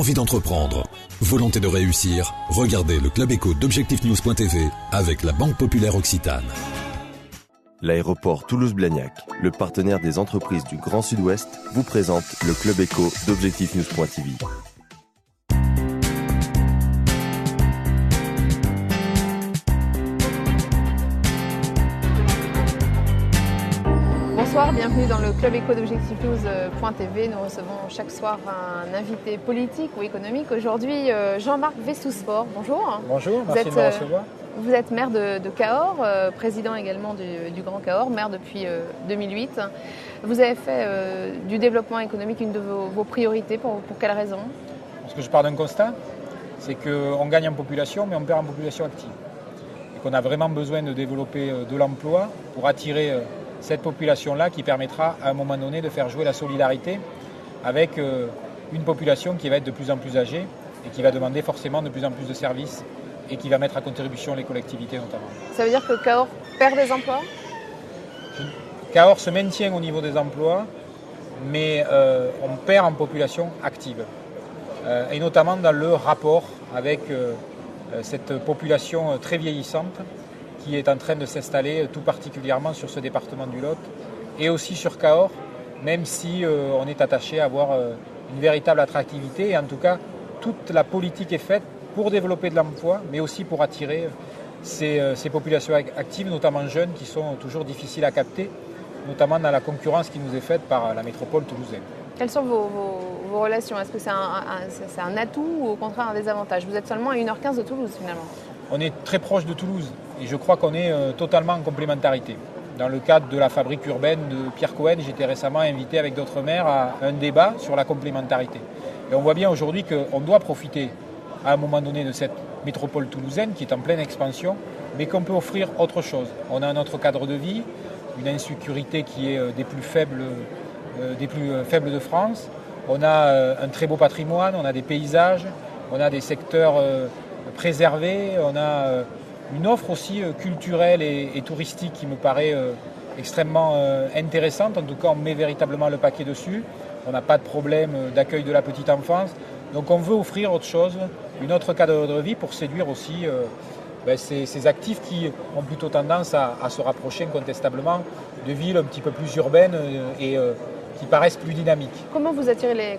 envie d'entreprendre, volonté de réussir, regardez le Club Éco d'Objectifnews.tv avec la Banque Populaire Occitane. L'aéroport Toulouse-Blagnac, le partenaire des entreprises du Grand Sud-Ouest, vous présente le Club Éco d'Objectifnews.tv. Bonsoir, bienvenue dans le Club Éco d'Objectifnews.tv. Nous recevons chaque soir un invité politique ou économique. Aujourd'hui, Jean-Marc Westhousfort. Bonjour. Bonjour, merci de me recevoir. Vous êtes maire de Cahors, président également du Grand Cahors, maire depuis 2008. Vous avez fait du développement économique une de vos priorités. Pour quelle raison? Parce que je pars d'un constat, c'est qu'on gagne en population, mais on perd en population active. Et qu'on a vraiment besoin de développer de l'emploi pour attirer cette population-là qui permettra à un moment donné de faire jouer la solidarité avec une population qui va être de plus en plus âgée et qui va demander forcément de plus en plus de services et qui va mettre à contribution les collectivités notamment. Ça veut dire que Cahors perd des emplois? Cahors se maintient au niveau des emplois, mais on perd en population active. Et notamment dans le rapport avec cette population très vieillissante qui est en train de s'installer tout particulièrement sur ce département du Lot et aussi sur Cahors, même si on est attaché à avoir une véritable attractivité. Et en tout cas, toute la politique est faite pour développer de l'emploi, mais aussi pour attirer ces populations actives, notamment jeunes, qui sont toujours difficiles à capter, notamment dans la concurrence qui nous est faite par la métropole toulousaine. Quelles sont vos relations? Est-ce que c'est un atout ou au contraire un désavantage? Vous êtes seulement à 1h15 de Toulouse finalement. On est très proche de Toulouse et je crois qu'on est totalement en complémentarité. Dans le cadre de la fabrique urbaine de Pierre Cohen, j'étais récemment invité avec d'autres maires à un débat sur la complémentarité. Et on voit bien aujourd'hui qu'on doit profiter à un moment donné de cette métropole toulousaine qui est en pleine expansion, mais qu'on peut offrir autre chose. On a un autre cadre de vie, une insécurité qui est des plus faibles de France. On a un très beau patrimoine, on a des paysages, on a des secteurs préservés, on a une offre aussi culturelle et touristique qui me paraît extrêmement intéressante. En tout cas, on met véritablement le paquet dessus. On n'a pas de problème d'accueil de la petite enfance. Donc on veut offrir autre chose, une autre cadre de vie pour séduire aussi ces actifs qui ont plutôt tendance à se rapprocher incontestablement de villes un petit peu plus urbaines et qui paraissent plus dynamiques. Comment vous attirez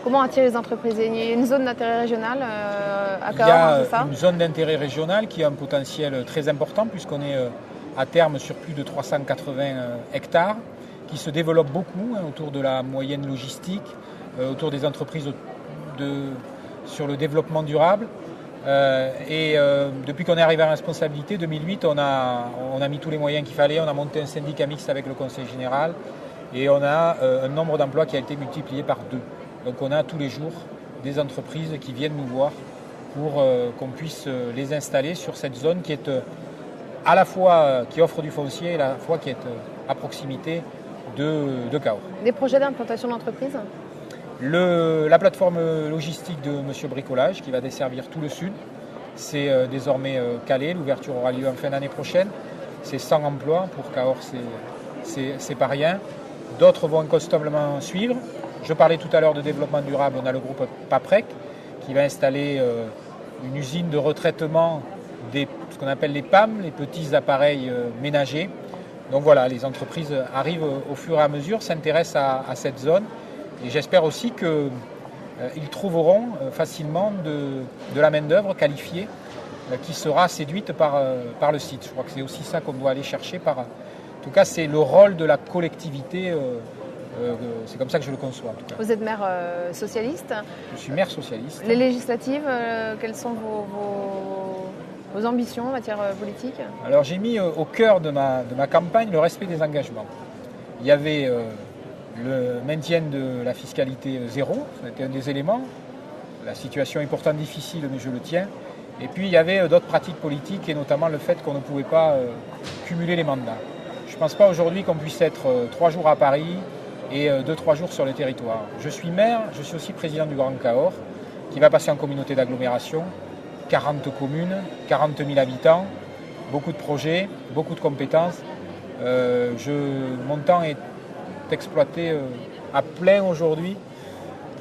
comment attirer les entreprises? Il y a une zone d'intérêt régional à Cahors, c'est ça? Il y a une zone d'intérêt régional qui a un potentiel très important puisqu'on est à terme sur plus de 380 hectares, qui se développe beaucoup autour de la moyenne logistique, autour des entreprises sur le développement durable. Depuis qu'on est arrivé à la responsabilité, 2008, on a mis tous les moyens qu'il fallait, on a monté un syndicat mixte avec le conseil général et on a un nombre d'emplois qui a été multiplié par 2. Donc on a tous les jours des entreprises qui viennent nous voir pour qu'on puisse les installer sur cette zone qui est à la fois qui offre du foncier et à la fois qui est à proximité de Cahors. Des projets d'implantation d'entreprise? La plateforme logistique de M. Bricolage qui va desservir tout le sud, c'est désormais calé. L'ouverture aura lieu en fin d'année prochaine. C'est 100 emplois. Pour Cahors, c'est pas rien. D'autres vont inconstamment suivre. Je parlais tout à l'heure de développement durable. On a le groupe Paprec qui va installer une usine de retraitement ce qu'on appelle les PAM, les petits appareils ménagers. Donc voilà, les entreprises arrivent au fur et à mesure, s'intéressent à cette zone. Et j'espère aussi qu'ils trouveront facilement de la main-d'œuvre qualifiée qui sera séduite par le site. Je crois que c'est aussi ça qu'on doit aller chercher. En tout cas, c'est le rôle de la collectivité. C'est comme ça que je le conçois. En tout cas. Vous êtes maire socialiste? Je suis maire socialiste. Les législatives, quelles sont vos ambitions en matière politique? Alors j'ai mis au cœur de ma campagne le respect des engagements. Il y avait le maintien de la fiscalité zéro, c'était un des éléments. La situation est pourtant difficile, mais je le tiens. Et puis il y avait d'autres pratiques politiques, et notamment le fait qu'on ne pouvait pas cumuler les mandats. Je ne pense pas aujourd'hui qu'on puisse être 3 jours à Paris et 2-3 jours sur le territoire. Je suis maire, je suis aussi président du Grand Cahors, qui va passer en communauté d'agglomération, 40 communes, 40 000 habitants, beaucoup de projets, beaucoup de compétences. Mon temps est exploité à plein aujourd'hui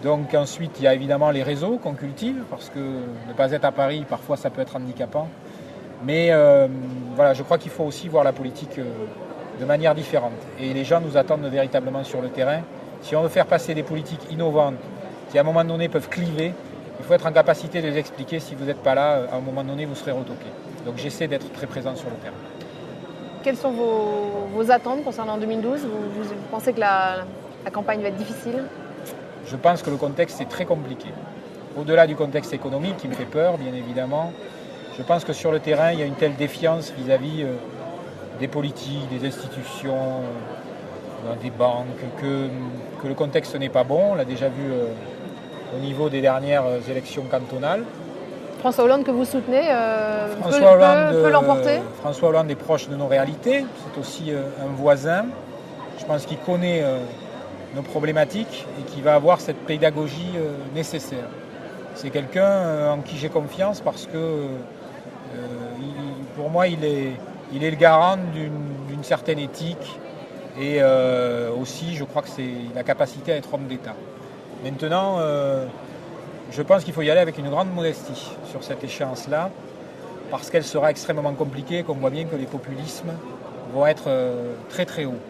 Donc ensuite, il y a évidemment les réseaux qu'on cultive, parce que ne pas être à Paris, parfois ça peut être handicapant. Mais voilà, je crois qu'il faut aussi voir la politique de manière différente. Et les gens nous attendent véritablement sur le terrain. Si on veut faire passer des politiques innovantes, qui à un moment donné peuvent cliver, il faut être en capacité de les expliquer. Si vous n'êtes pas là, à un moment donné, vous serez retoqué. Donc j'essaie d'être très présent sur le terrain. Quelles sont vos attentes concernant 2012 vous pensez que la campagne va être difficile? Je pense que le contexte est très compliqué. Au-delà du contexte économique qui me fait peur, bien évidemment, je pense que sur le terrain, il y a une telle défiance vis-à-vis des politiques, des institutions, des banques, que le contexte n'est pas bon. On l'a déjà vu au niveau des dernières élections cantonales. François Hollande que vous soutenez peut l'emporter? François Hollande est proche de nos réalités. C'est aussi un voisin. Je pense qu'il connaît nos problématiques et qu'il va avoir cette pédagogie nécessaire. C'est quelqu'un en qui j'ai confiance parce que pour moi, il est le garant d'une certaine éthique et aussi, je crois que c'est la capacité à être homme d'État. Maintenant, je pense qu'il faut y aller avec une grande modestie sur cette échéance-là, parce qu'elle sera extrêmement compliquée, qu'on voit bien que les populismes vont être très très hauts.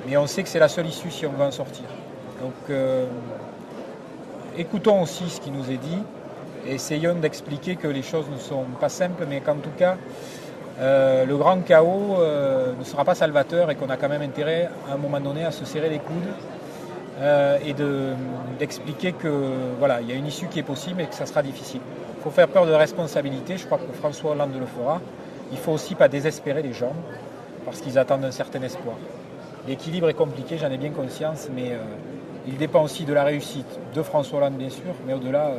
Mais on sait que c'est la seule issue si on veut en sortir. Donc écoutons aussi ce qui nous est dit et essayons d'expliquer que les choses ne sont pas simples, mais qu'en tout cas, le grand chaos ne sera pas salvateur et qu'on a quand même intérêt à un moment donné à se serrer les coudes et d'expliquer que voilà, il y a une issue qui est possible et que ça sera difficile. Il faut faire peur de responsabilité, je crois que François Hollande le fera. Il ne faut aussi pas désespérer les gens parce qu'ils attendent un certain espoir. L'équilibre est compliqué, j'en ai bien conscience, mais il dépend aussi de la réussite de François Hollande, bien sûr, mais au-delà,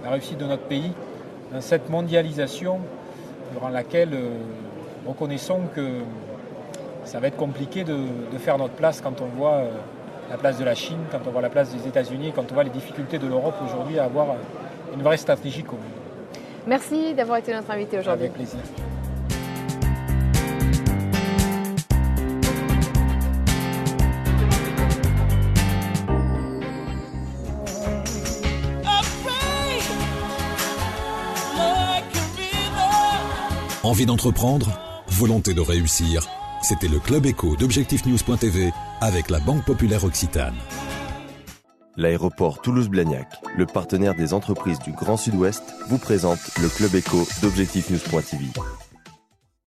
la réussite de notre pays dans cette mondialisation durant laquelle reconnaissons que ça va être compliqué de faire notre place quand on voit la place de la Chine, quand on voit la place des États-Unis, quand on voit les difficultés de l'Europe aujourd'hui à avoir une vraie stratégie commune. Merci d'avoir été notre invité aujourd'hui. Avec plaisir. Envie d'entreprendre? Volonté de réussir? C'était le Club Éco d'ObjectifNews.tv avec la Banque Populaire Occitane. L'aéroport Toulouse-Blagnac, le partenaire des entreprises du Grand Sud-Ouest, vous présente le Club Éco d'ObjectifNews.tv.